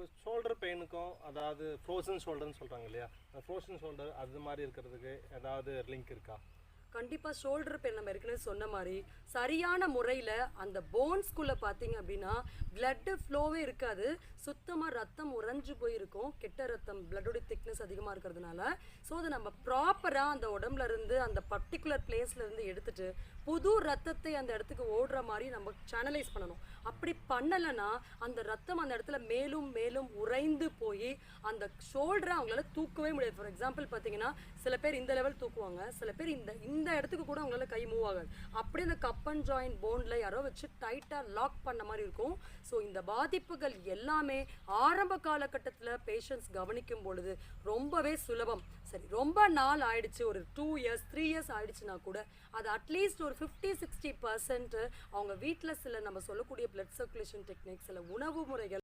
இப்போ ஷோல்டர் பெயினுக்கும் அதாவது ஃப்ரோசன் ஷோல்டர்னு சொல்கிறாங்க இல்லையா, ஃப்ரோசன் ஷோல்டர் அது மாதிரி இருக்கிறதுக்கு ஏதாவது லிங்க் இருக்கா? கண்டிப்பாக ஷோல்டர் பெயின் நம்ம ஏற்கனவே சொன்ன மாதிரி சரியான முறையில் அந்த போன்ஸ்குள்ளே பார்த்தீங்க அப்படின்னா பிளட்டு ஃப்ளோவே இருக்காது, சுத்தமாக ரத்தம் உறைஞ்சு போயிருக்கும், கெட்ட ரத்தம் பிளட்டோடைய திக்னஸ் அதிகமாக இருக்கிறதுனால. ஸோ அதை நம்ம ப்ராப்பராக அந்த உடம்புல இருந்து அந்த பர்டிகுலர் பிளேஸ்லேருந்து எடுத்துட்டு புது ரத்தத்தை அந்த இடத்துக்கு ஓடுற மாதிரி நம்ம சேனலைஸ் பண்ணணும். அப்படி பண்ணலைன்னா அந்த ரத்தம் அந்த இடத்துல மேலும் மேலும் உறைந்து போய் அந்த ஷோல்டரை அவங்களால தூக்கவே முடியாது. ஃபார் எக்ஸாம்பிள் பார்த்தீங்கன்னா சில பேர் இந்த லெவல் தூக்குவாங்க, சில பேர் இந்த இடத்துக்கு கூட அவங்களால கை மூவ் ஆகாது. அப்படியே அந்த கப் அண்ட் ஜாயின் போனில் யாரோ வச்சு டைட்டாக லாக் பண்ண மாதிரி இருக்கும். ஸோ இந்த பாதிப்புகள் எல்லாமே ஆரம்ப காலகட்டத்தில் பேஷண்ட்ஸ் கவனிக்கும் பொழுது ரொம்பவே சுலபம். சரி, ரொம்ப நாள் ஆயிடுச்சு, ஒரு 2 இயர்ஸ் 3 இயர்ஸ் ஆயிடுச்சுன்னா கூட அது அட்லீஸ்ட் ஒரு 50-60% அவங்க வீட்டில் சில நம்ம சொல்லக்கூடிய பிளட் சர்க்குலேஷன் டெக்னிக்ஸ், சில உணவு முறைகள்